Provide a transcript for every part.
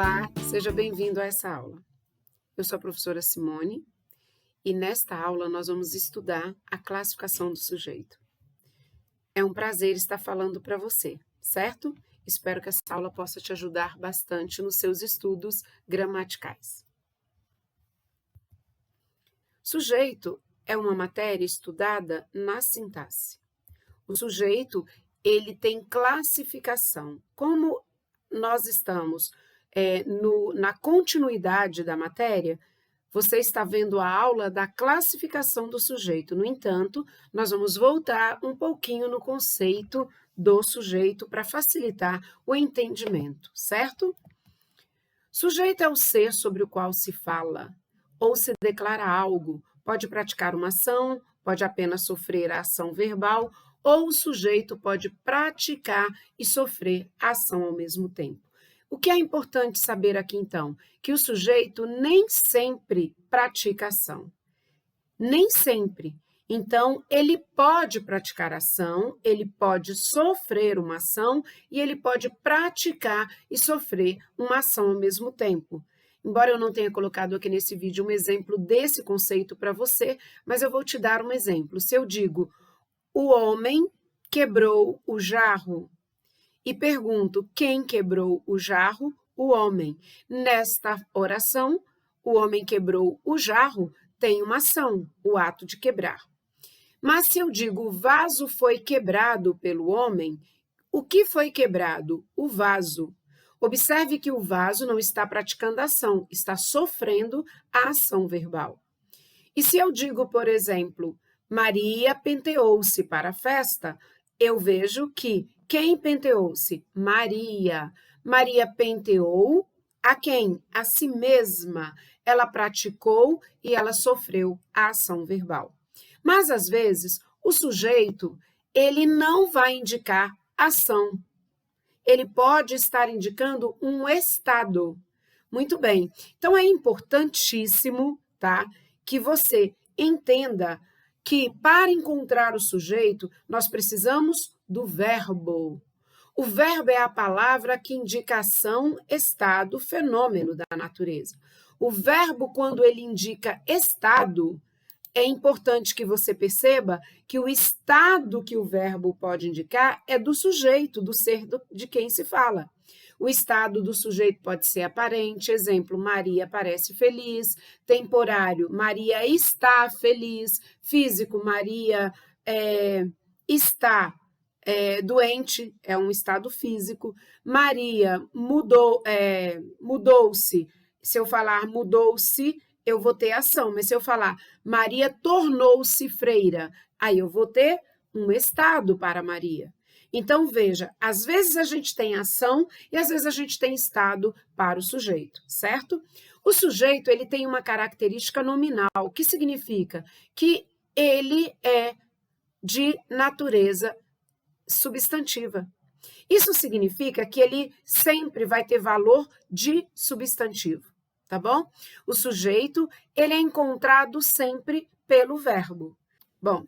Olá, seja bem-vindo a essa aula. Eu sou a professora Simone e nesta aula nós vamos estudar a classificação do sujeito. É um prazer estar falando para você, certo? Espero que essa aula possa te ajudar bastante nos seus estudos gramaticais. Sujeito é uma matéria estudada na sintaxe. O sujeito, ele tem classificação. Como nós estamos na continuidade da matéria, você está vendo a aula da classificação do sujeito. No entanto, nós vamos voltar um pouquinho no conceito do sujeito para facilitar o entendimento, certo? Sujeito é o ser sobre o qual se fala ou se declara algo. Pode praticar uma ação, pode apenas sofrer a ação verbal, ou o sujeito pode praticar e sofrer a ação ao mesmo tempo. O que é importante saber aqui, então? Que o sujeito nem sempre pratica ação. Nem sempre. Então, ele pode praticar ação, ele pode sofrer uma ação e ele pode praticar e sofrer uma ação ao mesmo tempo. Embora eu não tenha colocado aqui nesse vídeo um exemplo desse conceito para você, mas eu vou te dar um exemplo. Se eu digo, o homem quebrou o jarro, e pergunto, quem quebrou o jarro? O homem. Nesta oração, o homem quebrou o jarro, tem uma ação, o ato de quebrar. Mas se eu digo, o vaso foi quebrado pelo homem, o que foi quebrado? O vaso. Observe que o vaso não está praticando ação, está sofrendo a ação verbal. E se eu digo, por exemplo, Maria penteou-se para a festa, eu vejo que quem penteou-se? Maria. Maria penteou a quem? A si mesma. Ela praticou e ela sofreu a ação verbal. Mas, às vezes, o sujeito, ele não vai indicar ação. Ele pode estar indicando um estado. Muito bem. Então, é importantíssimo, tá, que você entenda que, para encontrar o sujeito, nós precisamos do verbo. O verbo é a palavra que indica ação, estado, fenômeno da natureza. O verbo, quando ele indica estado, é importante que você perceba que o estado que o verbo pode indicar é do sujeito, do ser de quem se fala. O estado do sujeito pode ser aparente, exemplo, Maria parece feliz, temporário, Maria está feliz, físico, Maria está doente, é um estado físico, Maria mudou-se, se eu falar mudou-se, eu vou ter ação, mas se eu falar Maria tornou-se freira, aí eu vou ter um estado para Maria. Então, veja, às vezes a gente tem ação e às vezes a gente tem estado para o sujeito, certo? O sujeito, ele tem uma característica nominal, que significa que ele é de natureza substantiva. Isso significa que ele sempre vai ter valor de substantivo, tá bom? O sujeito, ele é encontrado sempre pelo verbo. Bom,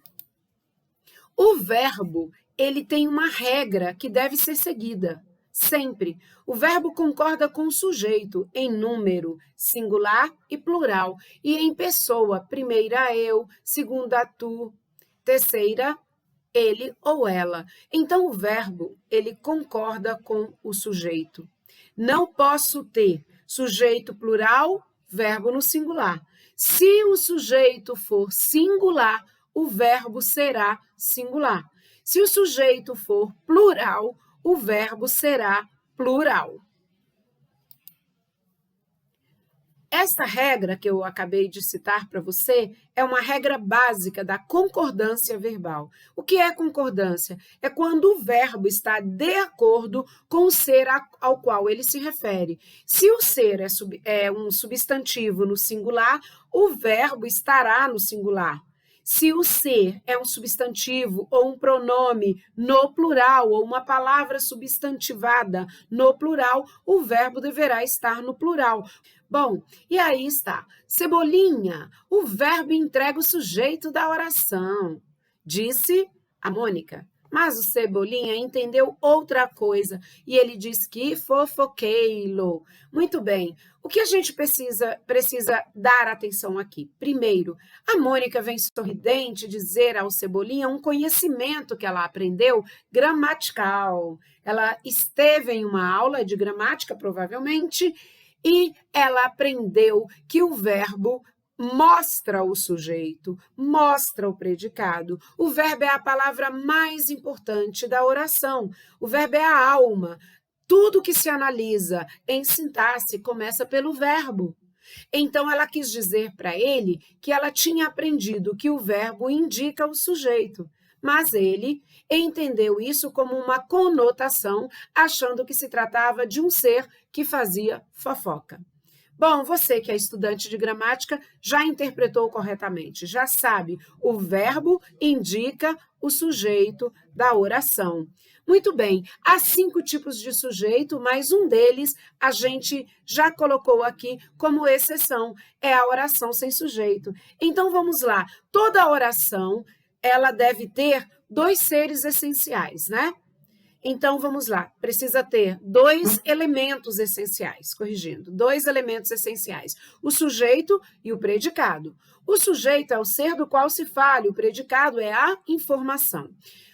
o verbo, ele tem uma regra que deve ser seguida, sempre. O verbo concorda com o sujeito em número, singular e plural, e em pessoa, primeira eu, segunda tu, terceira ele ou ela. Então, o verbo, ele concorda com o sujeito. Não posso ter sujeito plural, verbo no singular. Se o sujeito for singular, o verbo será singular. Se o sujeito for plural, o verbo será plural. Esta regra que eu acabei de citar para você é uma regra básica da concordância verbal. O que é concordância? É quando o verbo está de acordo com o ser ao qual ele se refere. Se o ser é um substantivo no singular, o verbo estará no singular. Se o ser é um substantivo ou um pronome no plural, ou uma palavra substantivada no plural, o verbo deverá estar no plural. Bom, e aí está. Cebolinha, o verbo entrega o sujeito da oração. Disse a Mônica. Mas o Cebolinha entendeu outra coisa e ele diz que fofoqueiro. Muito bem, o que a gente precisa dar atenção aqui? Primeiro, a Mônica vem sorridente dizer ao Cebolinha um conhecimento que ela aprendeu gramatical. Ela esteve em uma aula de gramática, provavelmente, e ela aprendeu que o verbo mostra o sujeito, mostra o predicado. O verbo é a palavra mais importante da oração. O verbo é a alma. Tudo que se analisa em sintaxe começa pelo verbo. Então, ela quis dizer para ele que ela tinha aprendido que o verbo indica o sujeito, mas ele entendeu isso como uma conotação, achando que se tratava de um ser que fazia fofoca. Bom, você que é estudante de gramática já interpretou corretamente, já sabe, o verbo indica o sujeito da oração. Muito bem, há 5 tipos de sujeito, mas um deles a gente já colocou aqui como exceção, é a oração sem sujeito. Então, vamos lá, toda oração, ela deve ter 2 seres essenciais, né? Então, vamos lá, precisa ter 2 elementos essenciais, corrigindo, 2 elementos essenciais, o sujeito e o predicado. O sujeito é o ser do qual se fala, o predicado é a informação.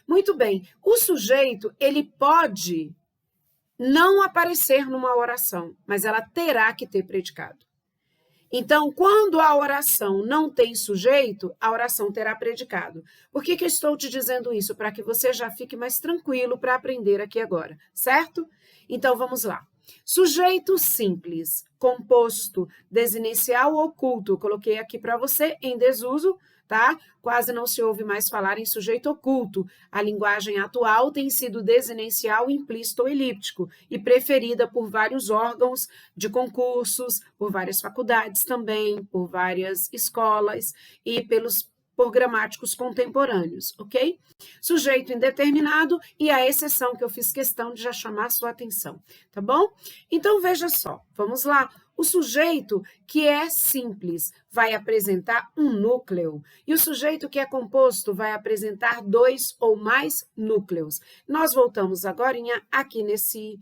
Muito bem, o sujeito, ele pode não aparecer numa oração, mas ela terá que ter predicado. Então, quando a oração não tem sujeito, a oração terá predicado. Por que eu estou te dizendo isso? Para que você já fique mais tranquilo para aprender aqui agora, certo? Então, vamos lá. Sujeito simples, composto, desinicial oculto. Coloquei aqui para você em desuso, tá? Quase não se ouve mais falar em sujeito oculto. A linguagem atual tem sido desinicial, implícito ou elíptico e preferida por vários órgãos de concursos, por várias faculdades também, por várias escolas e por gramáticos contemporâneos, ok? Sujeito indeterminado e a exceção que eu fiz questão de já chamar a sua atenção, tá bom? Então, veja só, vamos lá. O sujeito que é simples vai apresentar um núcleo e o sujeito que é composto vai apresentar 2 ou mais núcleos. Nós voltamos agora aqui nesse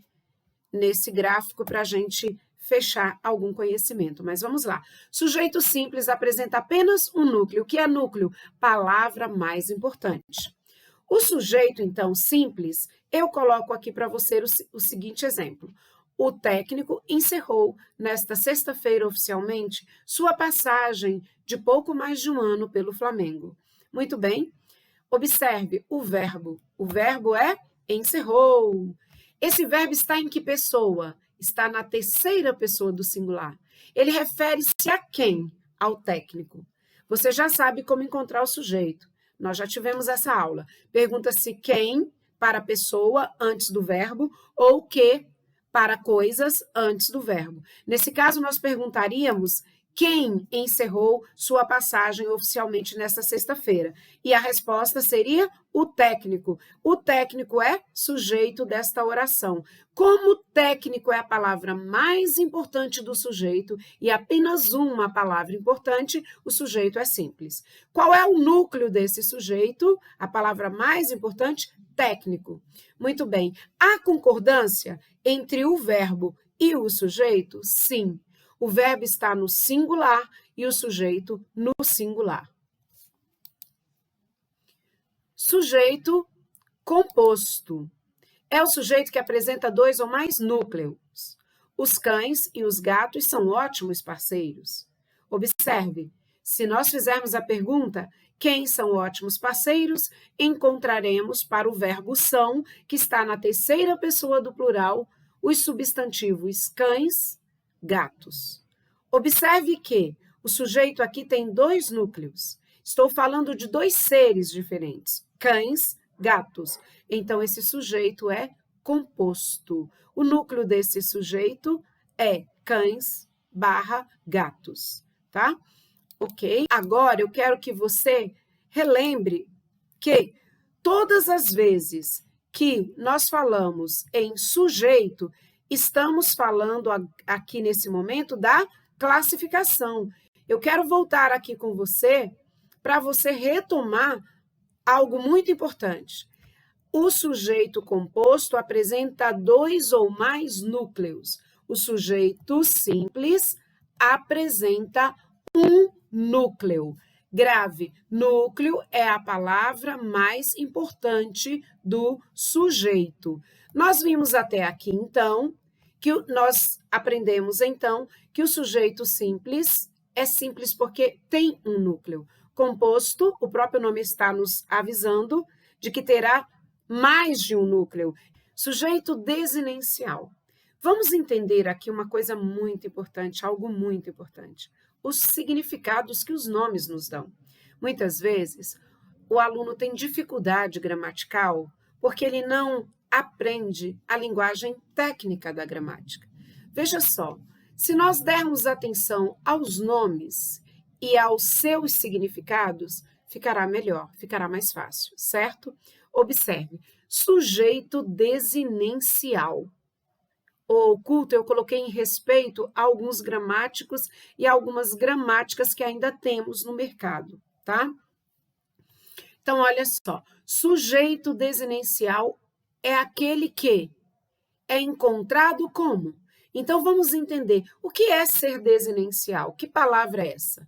gráfico para a gente fechar algum conhecimento, mas vamos lá. Sujeito simples apresenta apenas um núcleo. O que é núcleo? Palavra mais importante. O sujeito, então, simples, eu coloco aqui para você o seguinte exemplo. O técnico encerrou, nesta sexta-feira oficialmente, sua passagem de pouco mais de um ano pelo Flamengo. Muito bem. Observe o verbo. O verbo é encerrou. Esse verbo está em que pessoa? Está na terceira pessoa do singular. Ele refere-se a quem? Ao técnico. Você já sabe como encontrar o sujeito. Nós já tivemos essa aula. Pergunta-se quem para a pessoa antes do verbo ou que para coisas antes do verbo. Nesse caso, nós perguntaríamos quem encerrou sua passagem oficialmente nesta sexta-feira. E a resposta seria o técnico. O técnico é sujeito desta oração. Como técnico é a palavra mais importante do sujeito e apenas uma palavra importante, o sujeito é simples. Qual é o núcleo desse sujeito? A palavra mais importante, técnico. Muito bem. Há concordância entre o verbo e o sujeito? Sim. O verbo está no singular e o sujeito no singular. Sujeito composto. É o sujeito que apresenta 2 ou mais núcleos. Os cães e os gatos são ótimos parceiros. Observe, se nós fizermos a pergunta quem são ótimos parceiros, encontraremos para o verbo são, que está na terceira pessoa do plural, os substantivos cães, gatos. Observe que o sujeito aqui tem 2 núcleos. Estou falando de 2 seres diferentes, cães, gatos. Então, esse sujeito é composto. O núcleo desse sujeito é cães/gatos, tá? Ok? Agora, eu quero que você relembre que todas as vezes que nós falamos em sujeito, estamos falando aqui nesse momento da classificação. Eu quero voltar aqui com você para você retomar algo muito importante. O sujeito composto apresenta 2 ou mais núcleos. O sujeito simples apresenta um núcleo. Grave, núcleo é a palavra mais importante do sujeito. Nós vimos até aqui, então, que nós aprendemos, então, que o sujeito simples é simples porque tem um núcleo. Composto, o próprio nome está nos avisando de que terá mais de um núcleo. Sujeito desinêncial. Vamos entender aqui uma coisa muito importante, algo muito importante. Os significados que os nomes nos dão. Muitas vezes, o aluno tem dificuldade gramatical porque ele não aprende a linguagem técnica da gramática. Veja só, se nós dermos atenção aos nomes e aos seus significados, ficará melhor, ficará mais fácil, certo? Observe, sujeito desinencial. O oculto eu coloquei em respeito a alguns gramáticos e algumas gramáticas que ainda temos no mercado, tá? Então, olha só, sujeito desinencial é aquele que é encontrado como? Então, vamos entender o que é ser desinencial. Que palavra é essa?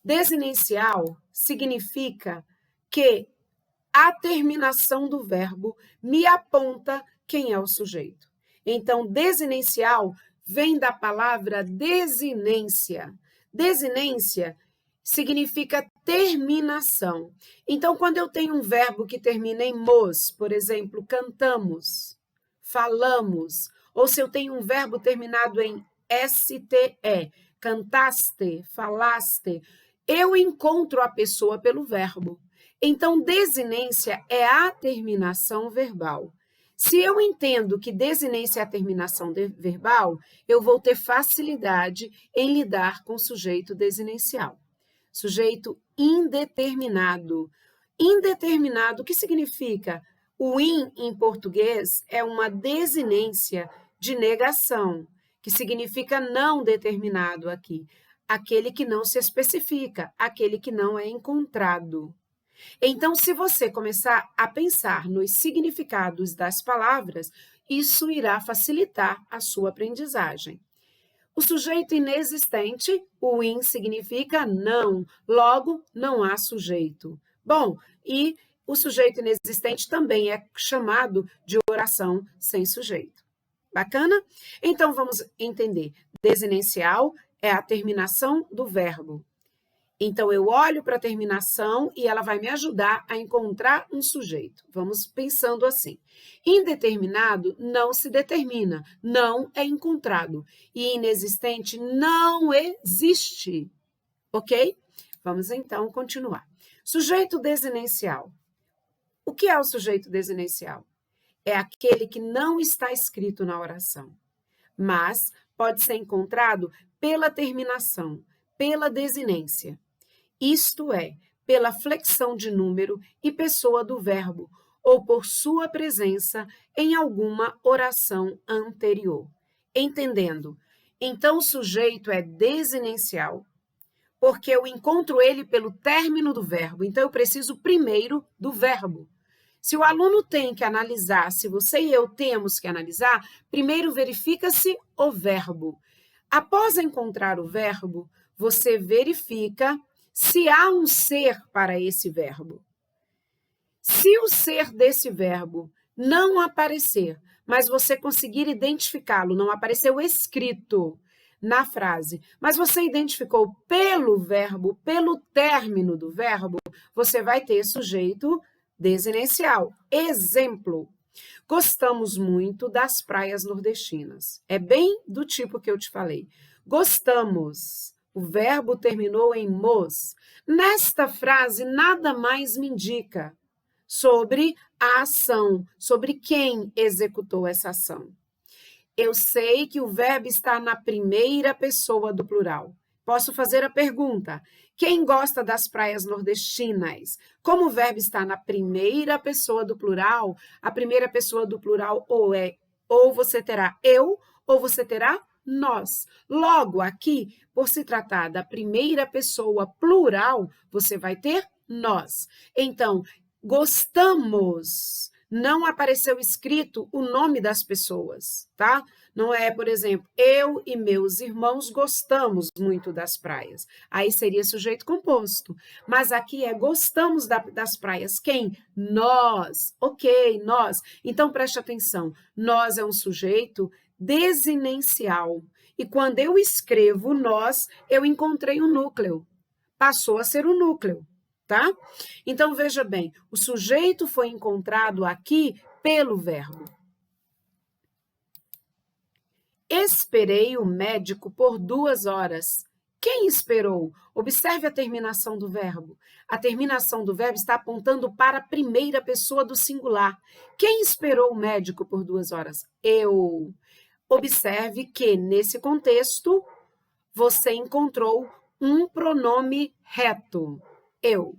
Desinencial significa que a terminação do verbo me aponta quem é o sujeito. Então, desinencial vem da palavra desinência. Desinência significa terminação. Então, quando eu tenho um verbo que termina em mos, por exemplo, cantamos, falamos, ou se eu tenho um verbo terminado em ste, cantaste, falaste, eu encontro a pessoa pelo verbo. Então, desinência é a terminação verbal. Se eu entendo que desinência é a terminação verbal, eu vou ter facilidade em lidar com o sujeito desinencial. Sujeito indeterminado. Indeterminado, o que significa? O in, em português, é uma desinência de negação, que significa não determinado aqui. Aquele que não se especifica, aquele que não é encontrado. Então, se você começar a pensar nos significados das palavras, isso irá facilitar a sua aprendizagem. O sujeito inexistente, o in significa não, logo não há sujeito. Bom, e o sujeito inexistente também é chamado de oração sem sujeito. Bacana? Então, vamos entender. Desinencial é a terminação do verbo. Então, eu olho para a terminação e ela vai me ajudar a encontrar um sujeito. Vamos pensando assim. Indeterminado não se determina, não é encontrado. E inexistente não existe. Ok? Vamos então continuar. Sujeito desinencial. O que é o sujeito desinencial? É aquele que não está escrito na oração, mas pode ser encontrado pela terminação, pela desinência. Isto é, pela flexão de número e pessoa do verbo, ou por sua presença em alguma oração anterior. Entendendo? Então, o sujeito é desinencial, porque eu encontro ele pelo término do verbo. Então, eu preciso primeiro do verbo. Se o aluno tem que analisar, se você e eu temos que analisar, primeiro verifica-se o verbo. Após encontrar o verbo, você verifica se há um ser para esse verbo. Se o ser desse verbo não aparecer, mas você conseguir identificá-lo, não apareceu escrito na frase, mas você identificou pelo verbo, pelo término do verbo, você vai ter sujeito desinencial. Exemplo: gostamos muito das praias nordestinas. É bem do tipo que eu te falei. Gostamos. O verbo terminou em mos. Nesta frase, nada mais me indica sobre a ação, sobre quem executou essa ação. Eu sei que o verbo está na primeira pessoa do plural. Posso fazer a pergunta: quem gosta das praias nordestinas? Como o verbo está na primeira pessoa do plural, a primeira pessoa do plural ou você terá eu ou você terá nós. Logo, aqui, por se tratar da primeira pessoa plural, você vai ter nós. Então, gostamos não apareceu escrito o nome das pessoas, tá? Não é, por exemplo, eu e meus irmãos gostamos muito das praias. Aí seria sujeito composto. Mas aqui é gostamos das praias. Quem? Nós. Ok, nós. Então preste atenção. Nós é um sujeito desinencial. E quando eu escrevo nós, eu encontrei um núcleo. Passou a ser o núcleo, tá? Então, veja bem, o sujeito foi encontrado aqui pelo verbo. Esperei o médico por 2 horas. Quem esperou? Observe a terminação do verbo. A terminação do verbo está apontando para a primeira pessoa do singular. Quem esperou o médico por 2 horas? Eu. Observe que, nesse contexto, você encontrou um pronome reto. Eu.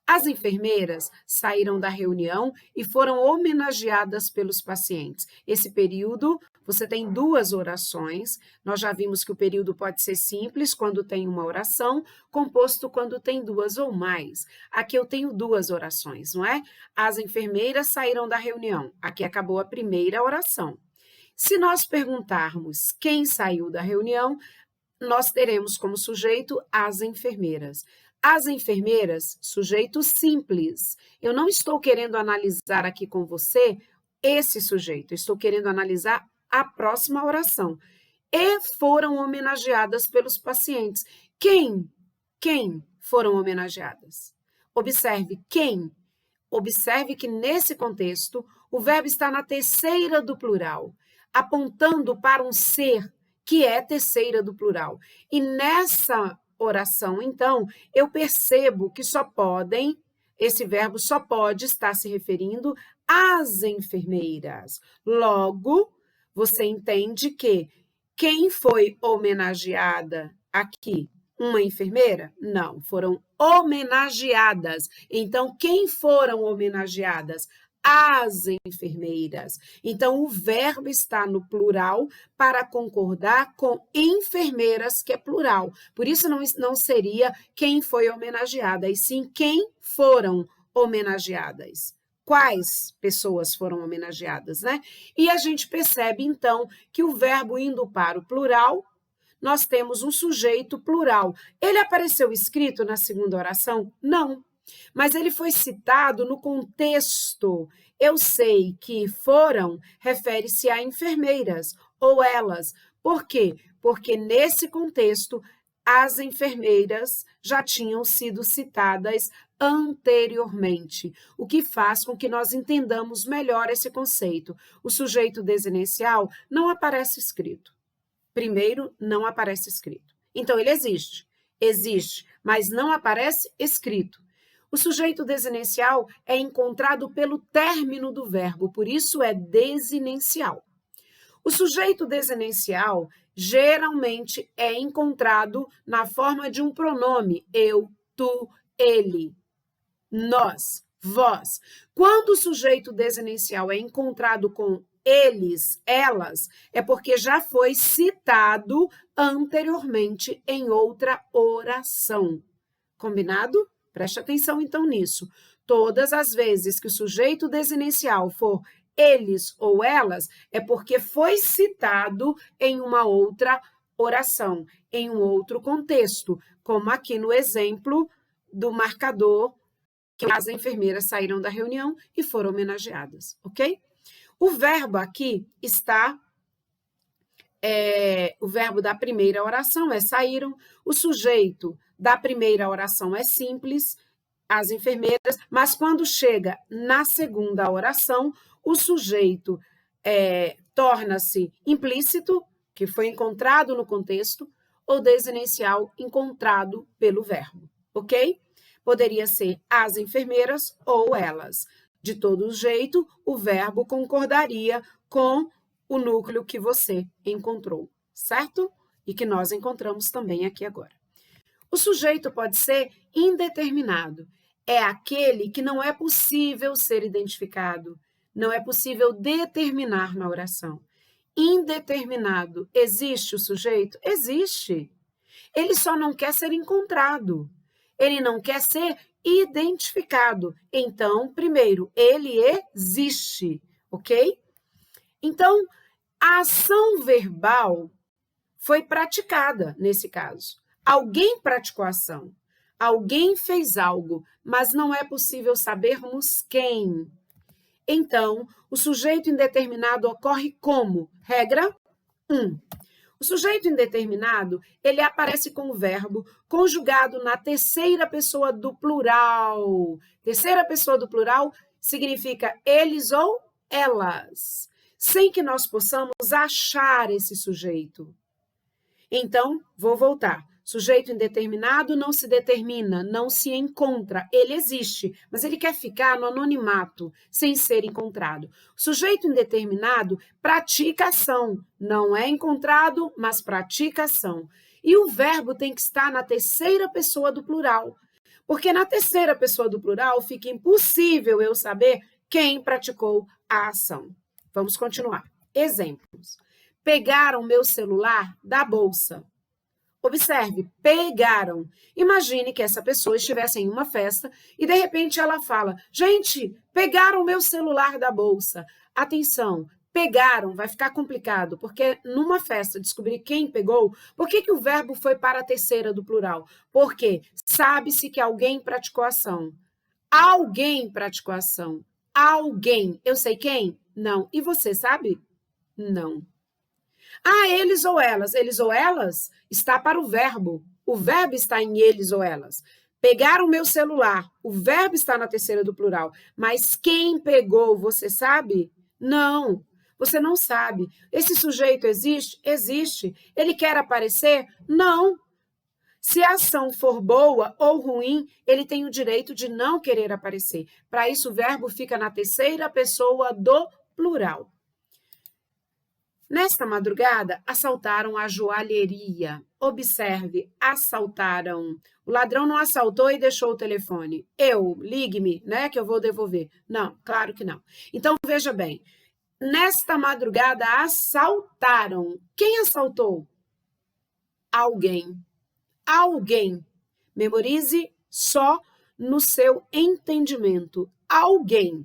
As enfermeiras saíram da reunião e foram homenageadas pelos pacientes. Esse período, você tem 2 orações. Nós já vimos que o período pode ser simples, quando tem uma oração, composto quando tem 2 ou mais. Aqui eu tenho 2 orações, não é? As enfermeiras saíram da reunião. Aqui acabou a primeira oração. Se nós perguntarmos quem saiu da reunião, nós teremos como sujeito as enfermeiras. As enfermeiras, sujeito simples. Eu não estou querendo analisar aqui com você esse sujeito, estou querendo analisar a próxima oração. E foram homenageadas pelos pacientes. Quem? Quem foram homenageadas? Observe, quem? Observe que nesse contexto, o verbo está na terceira do plural, apontando para um ser que é terceira do plural. E nessa oração, então, eu percebo que esse verbo só pode estar se referindo às enfermeiras. Logo, você entende que quem foi homenageada aqui? Uma enfermeira? Não, foram homenageadas. Então, quem foram homenageadas? As enfermeiras. Então, o verbo está no plural para concordar com enfermeiras, que é plural. Por isso, não seria quem foi homenageada, e sim quem foram homenageadas. Quais pessoas foram homenageadas, né? E a gente percebe, então, que o verbo indo para o plural, nós temos um sujeito plural. Ele apareceu escrito na segunda oração? Não. Mas ele foi citado no contexto. Eu sei que foram refere-se a enfermeiras ou elas. Por quê? Porque nesse contexto as enfermeiras já tinham sido citadas anteriormente, o que faz com que nós entendamos melhor esse conceito. O sujeito desinencial não aparece escrito. Primeiro, não aparece escrito. Então, ele existe, mas não aparece escrito. O sujeito desinencial é encontrado pelo término do verbo, por isso é desinencial. O sujeito desinencial geralmente é encontrado na forma de um pronome, eu, tu, ele, nós, vós. Quando o sujeito desinencial é encontrado com eles, elas, é porque já foi citado anteriormente em outra oração. Combinado? Preste atenção, então, nisso. Todas as vezes que o sujeito desinencial for eles ou elas, é porque foi citado em uma outra oração, em um outro contexto, como aqui no exemplo do marcador, que as enfermeiras saíram da reunião e foram homenageadas, ok? O verbo aqui está... o verbo da primeira oração é saíram, o sujeito da primeira oração é simples, as enfermeiras, mas quando chega na segunda oração, o sujeito torna-se implícito, que foi encontrado no contexto, ou desinencial, encontrado pelo verbo, ok? Poderia ser as enfermeiras ou elas. De todo jeito, o verbo concordaria com o núcleo que você encontrou, certo? E que nós encontramos também aqui agora. O sujeito pode ser indeterminado. É aquele que não é possível ser identificado, não é possível determinar na oração. Indeterminado, existe o sujeito? Existe. Ele só não quer ser encontrado. Ele não quer ser identificado. Então, primeiro, ele existe, ok? Então, a ação verbal foi praticada nesse caso. Alguém praticou a ação, alguém fez algo, mas não é possível sabermos quem. Então, o sujeito indeterminado ocorre como? Regra 1. O sujeito indeterminado, ele aparece com o verbo conjugado na terceira pessoa do plural. Terceira pessoa do plural significa eles ou elas, sem que nós possamos achar esse sujeito. Então, vou voltar. Sujeito indeterminado não se determina, não se encontra. Ele existe, mas ele quer ficar no anonimato, sem ser encontrado. Sujeito indeterminado pratica ação. Não é encontrado, mas pratica ação. E o verbo tem que estar na terceira pessoa do plural. Porque na terceira pessoa do plural fica impossível eu saber quem praticou a ação. Vamos continuar. Exemplos. Pegaram meu celular da bolsa. Observe, pegaram. Imagine que essa pessoa estivesse em uma festa e, de repente, ela fala, gente, pegaram meu celular da bolsa. Atenção, pegaram, vai ficar complicado, porque numa festa descobrir quem pegou, por que o verbo foi para a terceira do plural? Porque sabe-se que alguém praticou ação. Alguém praticou ação. Alguém. Eu sei quem? Não. E você sabe? Não. Ah, eles ou elas. Eles ou elas está para o verbo. O verbo está em eles ou elas. Pegaram o meu celular. O verbo está na terceira do plural. Mas quem pegou, você sabe? Não. Você não sabe. Esse sujeito existe? Existe. Ele quer aparecer? Não. Se a ação for boa ou ruim, ele tem o direito de não querer aparecer. Para isso, o verbo fica na terceira pessoa do plural. Nesta madrugada, assaltaram a joalheria. Observe, assaltaram. O ladrão não assaltou e deixou o telefone. Ligue-me, né, que eu vou devolver. Não, claro que não. Então, veja bem. Nesta madrugada, assaltaram. Quem assaltou? Alguém. Alguém. Memorize só no seu entendimento. Alguém.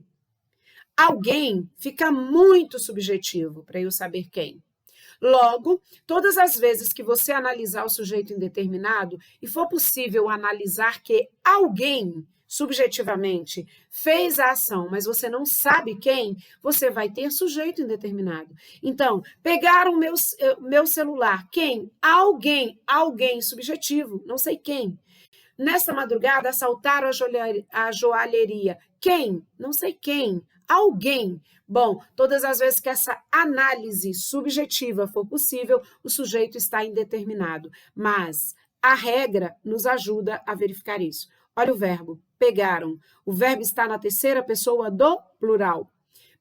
Alguém fica muito subjetivo para eu saber quem. Logo, todas as vezes que você analisar o sujeito indeterminado e for possível analisar que alguém, subjetivamente, fez a ação, mas você não sabe quem, você vai ter sujeito indeterminado. Então, pegaram meu celular. Quem? Alguém subjetivo, não sei quem. Nesta madrugada, assaltaram a joalheria. Quem? Não sei quem. Alguém. Bom, todas as vezes que essa análise subjetiva for possível, o sujeito está indeterminado. Mas a regra nos ajuda a verificar isso. Olha o verbo, pegaram. O verbo está na terceira pessoa do plural.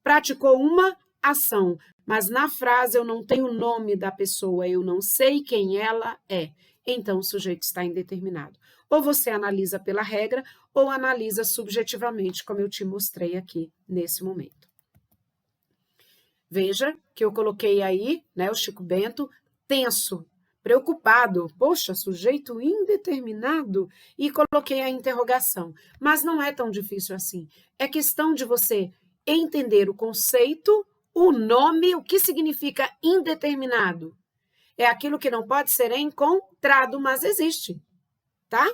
Praticou uma ação, mas na frase eu não tenho o nome da pessoa, eu não sei quem ela é. Então, o sujeito está indeterminado. Ou você analisa pela regra, ou analisa subjetivamente, como eu te mostrei aqui nesse momento. Veja que eu coloquei aí, né, o Chico Bento, tenso, preocupado, poxa, sujeito indeterminado, e coloquei a interrogação. Mas não é tão difícil assim. É questão de você entender o conceito, o nome, o que significa indeterminado. É aquilo que não pode ser encontrado, mas existe, tá?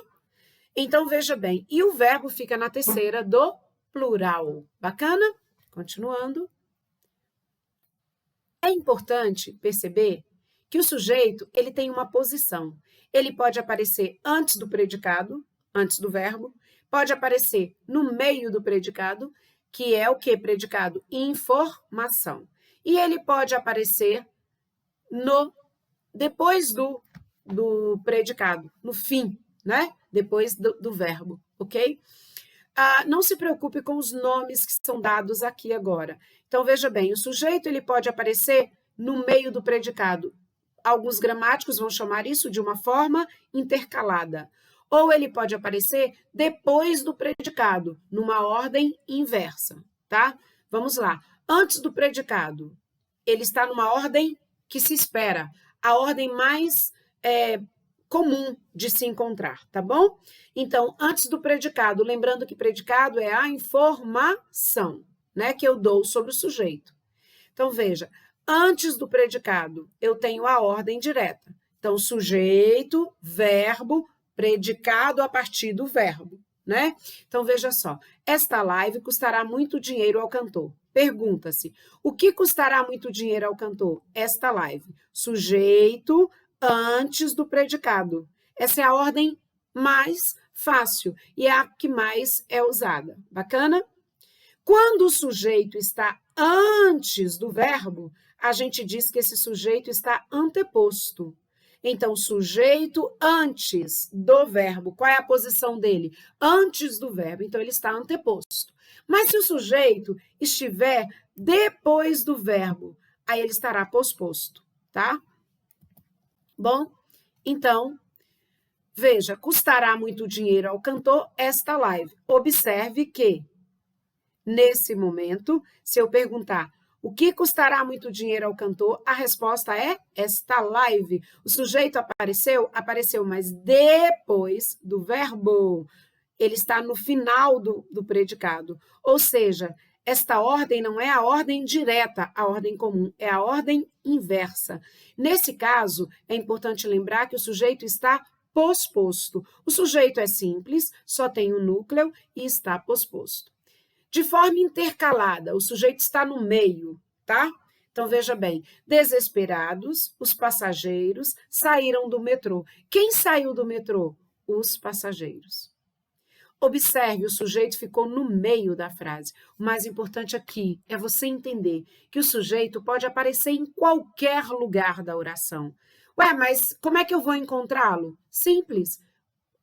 Então, veja bem, e o verbo fica na terceira do plural. Bacana? Continuando. É importante perceber que o sujeito, ele tem uma posição. Ele pode aparecer antes do predicado, antes do verbo, pode aparecer no meio do predicado, que é o que? Predicado? Informação. E ele pode aparecer depois do predicado, no fim, né? Depois do verbo, ok? Não se preocupe com os nomes que são dados aqui agora. Então, veja bem, o sujeito ele pode aparecer no meio do predicado. Alguns gramáticos vão chamar isso de uma forma intercalada. Ou ele pode aparecer depois do predicado, numa ordem inversa, tá? Vamos lá. Antes do predicado, ele está numa ordem que se espera. A ordem mais comum de se encontrar, tá bom? Então, antes do predicado, lembrando que predicado é a informação, né, que eu dou sobre o sujeito. Então, veja, antes do predicado, eu tenho a ordem direta. Então, sujeito, verbo, predicado a partir do verbo, né? Então, veja só, esta live custará muito dinheiro ao cantor. Pergunta-se, o que custará muito dinheiro ao cantor? Esta live. Sujeito antes do predicado. Essa é a ordem mais fácil e é a que mais é usada. Bacana? Quando o sujeito está antes do verbo, a gente diz que esse sujeito está anteposto. Então, sujeito antes do verbo. Qual é a posição dele? Antes do verbo. Então, ele está anteposto. Mas se o sujeito estiver depois do verbo, aí ele estará posposto, tá? Bom, então, veja, custará muito dinheiro ao cantor esta live. Observe que, nesse momento, se eu perguntar o que custará muito dinheiro ao cantor, a resposta é esta live. O sujeito apareceu? Apareceu, mas depois do verbo. Ele está no final do predicado. Ou seja, esta ordem não é a ordem direta, a ordem comum, é a ordem inversa. Nesse caso, é importante lembrar que o sujeito está posposto. O sujeito é simples, só tem um núcleo e está posposto. De forma intercalada, o sujeito está no meio, tá? Então, veja bem, desesperados, os passageiros saíram do metrô. Quem saiu do metrô? Os passageiros. Observe, o sujeito ficou no meio da frase. O mais importante aqui é você entender que o sujeito pode aparecer em qualquer lugar da oração. Ué, mas como é que eu vou encontrá-lo? Simples.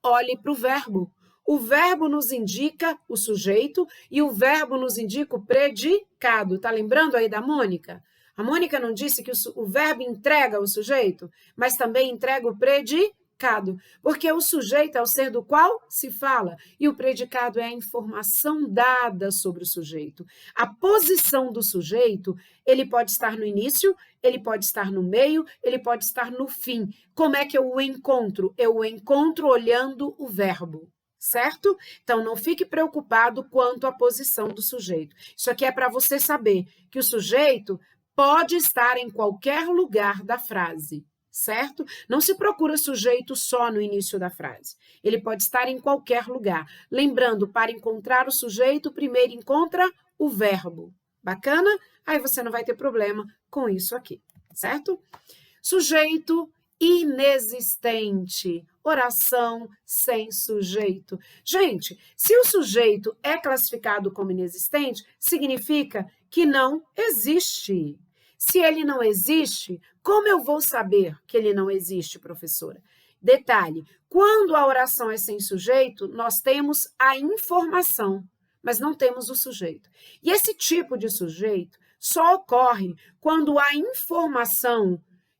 Olhe para o verbo. O verbo nos indica o sujeito e o verbo nos indica o predicado. Tá lembrando aí da Mônica? A Mônica não disse que o verbo entrega o sujeito, mas também entrega o predicado, porque o sujeito é o ser do qual se fala e o predicado é a informação dada sobre o sujeito. A posição do sujeito, ele pode estar no início, ele pode estar no meio, ele pode estar no fim. Como é que eu o encontro? Eu o encontro olhando o verbo. Certo? Então, não fique preocupado quanto à posição do sujeito. Isso aqui é para você saber que o sujeito pode estar em qualquer lugar da frase, certo? Não se procura sujeito só no início da frase. Ele pode estar em qualquer lugar. Lembrando, para encontrar o sujeito, primeiro encontra o verbo. Bacana? Aí você não vai ter problema com isso aqui, certo? Sujeito inexistente. Oração sem sujeito. Gente, se o sujeito é classificado como inexistente, significa que não existe. Se ele não existe, como eu vou saber que ele não existe, professora? Detalhe, quando a oração é sem sujeito, nós temos a informação, mas não temos o sujeito. E esse tipo de sujeito só ocorre quando a informação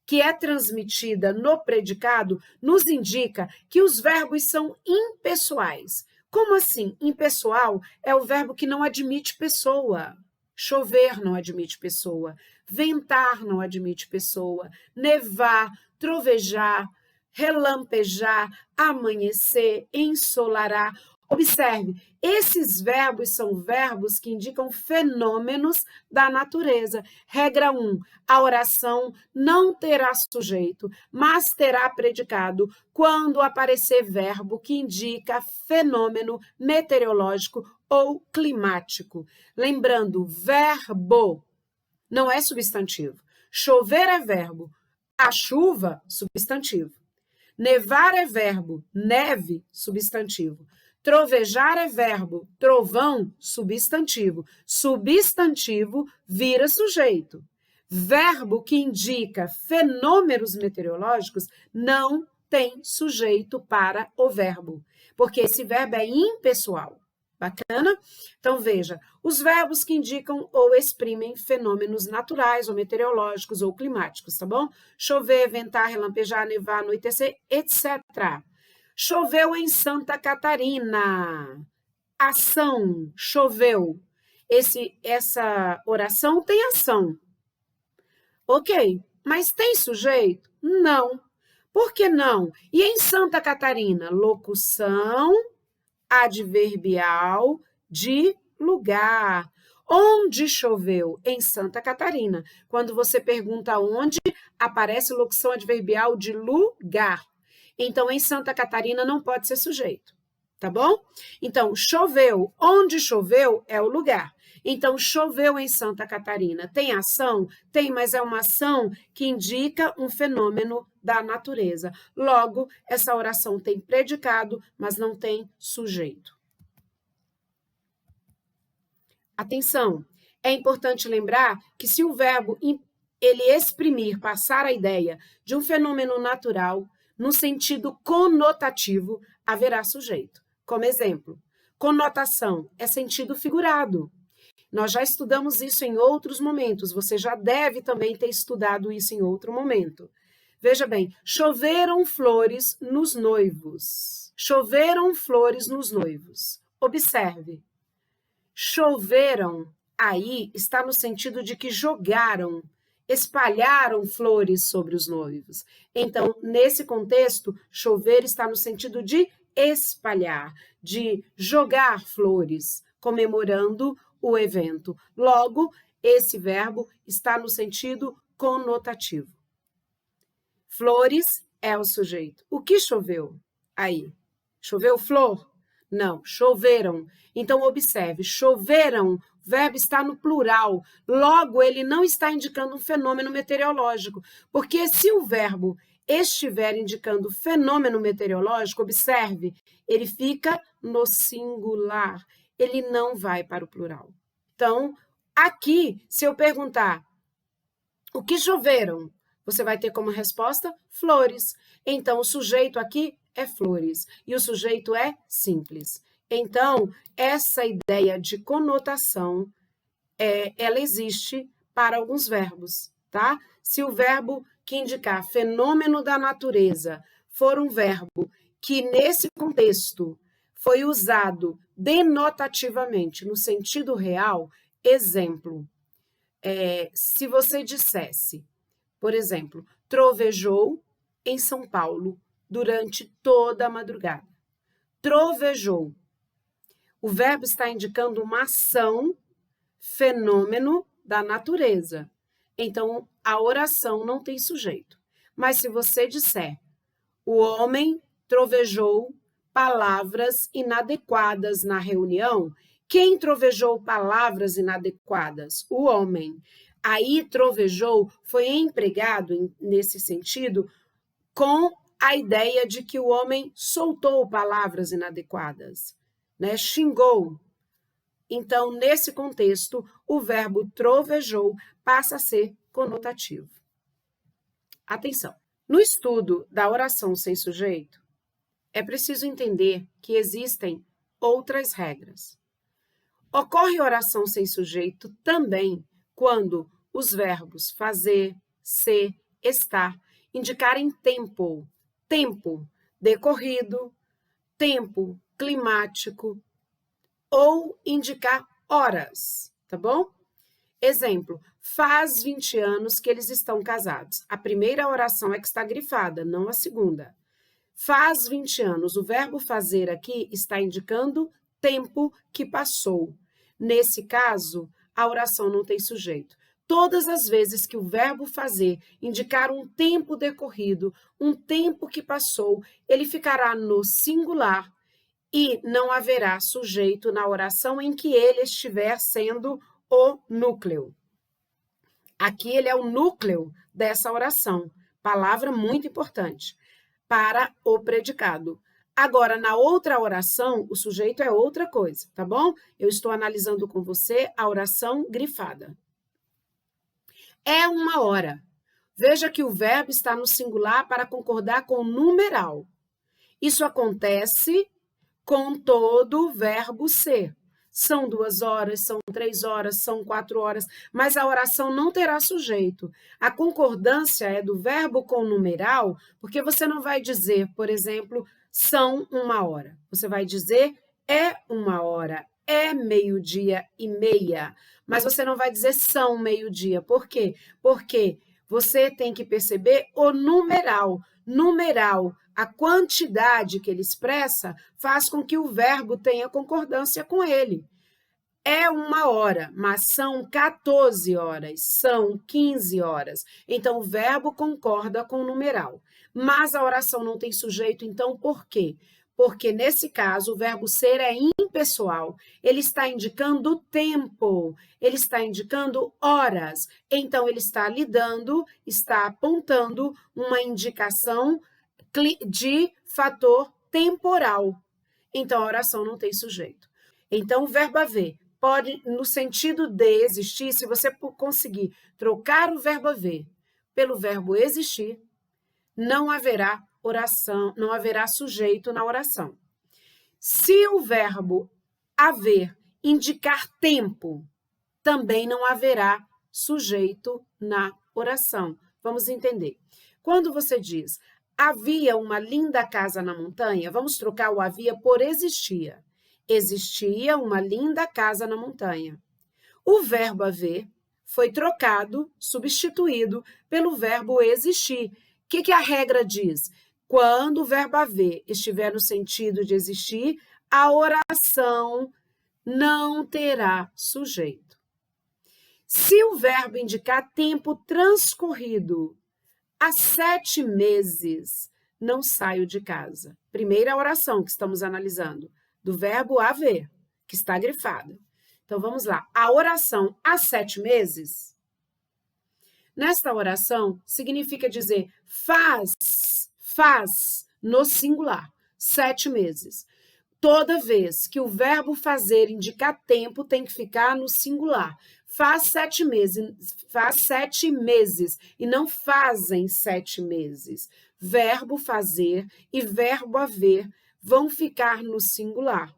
que é transmitida no predicado, nos indica que os verbos são impessoais. Como assim? Impessoal é o verbo que não admite pessoa. Chover não admite pessoa. Ventar não admite pessoa. Nevar, trovejar, relampejar, amanhecer, ensolarar. Observe, esses verbos são verbos que indicam fenômenos da natureza. Regra 1, a oração não terá sujeito, mas terá predicado quando aparecer verbo que indica fenômeno meteorológico ou climático. Lembrando, verbo não é substantivo. Chover é verbo, a chuva, substantivo. Nevar é verbo, neve, substantivo. Trovejar é verbo, trovão, substantivo. Substantivo vira sujeito. Verbo que indica fenômenos meteorológicos não tem sujeito para o verbo, porque esse verbo é impessoal. Bacana? Então, veja, os verbos que indicam ou exprimem fenômenos naturais ou meteorológicos ou climáticos, tá bom? Chover, ventar, relampejar, nevar, anoitecer, etc. Choveu em Santa Catarina. Ação, choveu. Essa oração tem ação. Ok, mas tem sujeito? Não. Por que não? E em Santa Catarina? Locução adverbial de lugar. Onde choveu? Em Santa Catarina. Quando você pergunta onde, aparece locução adverbial de lugar. Então, em Santa Catarina não pode ser sujeito, tá bom? Então, choveu. Onde choveu é o lugar. Então, choveu em Santa Catarina. Tem ação? Tem, mas é uma ação que indica um fenômeno da natureza. Logo, essa oração tem predicado, mas não tem sujeito. Atenção, é importante lembrar que se o verbo ele exprimir, passar a ideia de um fenômeno natural, no sentido conotativo, haverá sujeito. Como exemplo, conotação é sentido figurado. Nós já estudamos isso em outros momentos, você já deve também ter estudado isso em outro momento. Veja bem, choveram flores nos noivos. Choveram flores nos noivos. Observe, choveram aí está no sentido de que jogaram, espalharam flores sobre os noivos. Então, nesse contexto, chover está no sentido de espalhar, de jogar flores, comemorando o evento. Logo, esse verbo está no sentido conotativo. Flores é o sujeito. O que choveu aí? Choveu flor? Não, choveram. Então, observe, choveram, o verbo está no plural. Logo, ele não está indicando um fenômeno meteorológico. Porque se o verbo estiver indicando fenômeno meteorológico, observe, ele fica no singular. Ele não vai para o plural. Então, aqui, se eu perguntar o que choveram, você vai ter como resposta flores. Então, o sujeito aqui é flores e o sujeito é simples. Então, essa ideia de conotação, ela existe para alguns verbos, tá? Se o verbo que indicar fenômeno da natureza for um verbo que, nesse contexto, foi usado denotativamente, no sentido real, exemplo, se você dissesse, por exemplo, trovejou em São Paulo durante toda a madrugada. Trovejou. O verbo está indicando uma ação, fenômeno da natureza. Então, a oração não tem sujeito. Mas se você disser, o homem trovejou palavras inadequadas na reunião, quem trovejou palavras inadequadas? O homem. Aí, trovejou foi empregado nesse sentido com a ideia de que o homem soltou palavras inadequadas, né? Xingou. Então, nesse contexto, o verbo trovejou passa a ser conotativo. Atenção! No estudo da oração sem sujeito, é preciso entender que existem outras regras. Ocorre oração sem sujeito também quando os verbos fazer, ser, estar indicarem tempo, tempo decorrido, tempo climático ou indicar horas, tá bom? Exemplo, faz 20 anos que eles estão casados. A primeira oração é que está grifada, não a segunda. Faz 20 anos, o verbo fazer aqui está indicando tempo que passou. Nesse caso, a oração não tem sujeito. Todas as vezes que o verbo fazer indicar um tempo decorrido, um tempo que passou, ele ficará no singular e não haverá sujeito na oração em que ele estiver sendo o núcleo. Aqui ele é o núcleo dessa oração, palavra muito importante, para o predicado. Agora, na outra oração, o sujeito é outra coisa, tá bom? Eu estou analisando com você a oração grifada. É uma hora. Veja que o verbo está no singular para concordar com o numeral. Isso acontece com todo o verbo ser. São 2 horas, são 3 horas, são 4 horas, mas a oração não terá sujeito. A concordância é do verbo com o numeral, porque você não vai dizer, por exemplo, são 1 hora. Você vai dizer é 1 hora, é 12:30, mas você não vai dizer são 12:00. Por quê? Porque Você tem que perceber o numeral. Numeral, a quantidade que ele expressa, faz com que o verbo tenha concordância com ele. É 1 hora, mas são 14 horas, são 15 horas. Então, o verbo concorda com o numeral. Mas a oração não tem sujeito, então por quê? Porque, nesse caso, o verbo ser é impessoal. Ele está indicando tempo, ele está indicando horas. Então, ele está lhe dando, está apontando uma indicação de fator temporal. Então, a oração não tem sujeito. Então, o verbo haver pode, no sentido de existir, se você conseguir trocar o verbo haver pelo verbo existir, não haverá oração, não haverá sujeito na oração. Se o verbo haver indicar tempo, também não haverá sujeito na oração. Vamos entender. Quando você diz havia uma linda casa na montanha, vamos trocar o havia por existia. Existia uma linda casa na montanha. O verbo haver foi trocado, substituído pelo verbo existir. O que a regra diz? Quando o verbo haver estiver no sentido de existir, a oração não terá sujeito. Se o verbo indicar tempo transcorrido, há 7 meses não saio de casa. Primeira oração que estamos analisando, do verbo haver, que está grifada. Então, vamos lá. A oração há 7 meses, nesta oração, significa dizer faz no singular, 7 meses. Toda vez que o verbo fazer indicar tempo, tem que ficar no singular. Faz 7 meses e não fazem 7 meses. Verbo fazer e verbo haver vão ficar no singular.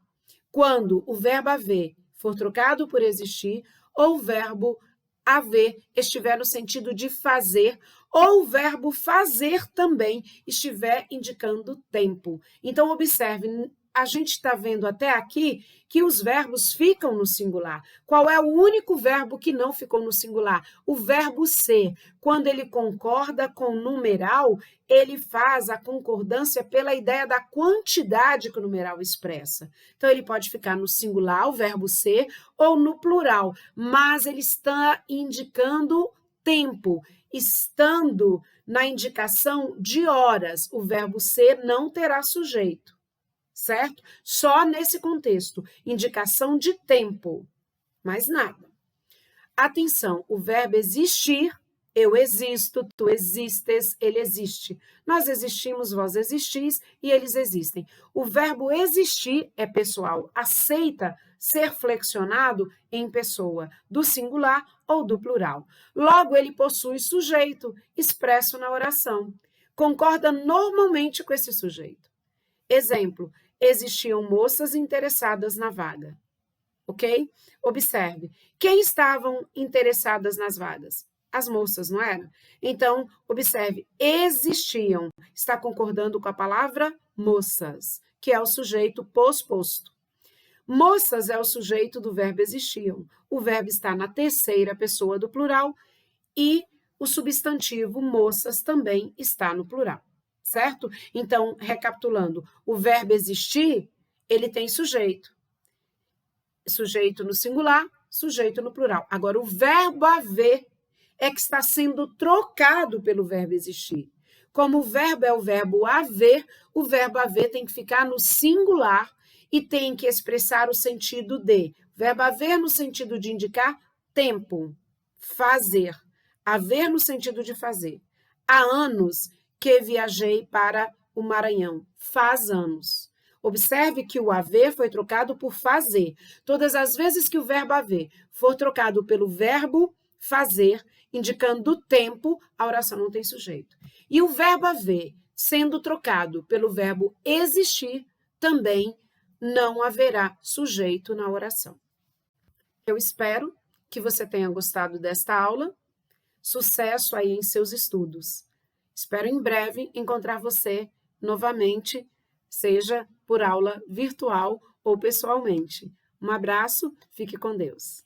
Quando o verbo haver for trocado por existir, ou o verbo haver estiver no sentido de fazer, ou o verbo fazer também estiver indicando tempo. Então, observe, a gente está vendo até aqui que os verbos ficam no singular. Qual é o único verbo que não ficou no singular? O verbo ser. Quando ele concorda com o numeral, ele faz a concordância pela ideia da quantidade que o numeral expressa. Então, ele pode ficar no singular, o verbo ser, ou no plural, mas ele está indicando tempo, estando na indicação de horas. O verbo ser não terá sujeito. Certo? Só nesse contexto, indicação de tempo, mais nada. Atenção, o verbo existir, eu existo, tu existes, ele existe. Nós existimos, vós existis e eles existem. O verbo existir é pessoal, aceita ser flexionado em pessoa, do singular ou do plural. Logo, ele possui sujeito expresso na oração. Concorda normalmente com esse sujeito. Exemplo, existiam moças interessadas na vaga, ok? Observe, quem estavam interessadas nas vagas? As moças, não era? Então, observe, existiam, está concordando com a palavra moças, que é o sujeito posposto. Moças é o sujeito do verbo existiam. O verbo está na terceira pessoa do plural e o substantivo moças também está no plural. Certo? Então, recapitulando, o verbo existir, ele tem sujeito. Sujeito no singular, sujeito no plural. Agora, o verbo haver é que está sendo trocado pelo verbo existir. Como o verbo é o verbo haver tem que ficar no singular e tem que expressar o sentido de. Verbo haver no sentido de indicar tempo, fazer. Haver no sentido de fazer. Há anos que viajei para o Maranhão. Faz anos. Observe que o haver foi trocado por fazer. Todas as vezes que o verbo haver for trocado pelo verbo fazer, indicando o tempo, a oração não tem sujeito. E o verbo haver sendo trocado pelo verbo existir, também não haverá sujeito na oração. Eu espero que você tenha gostado desta aula. Sucesso aí em seus estudos. Espero em breve encontrar você novamente, seja por aula virtual ou pessoalmente. Um abraço, fique com Deus.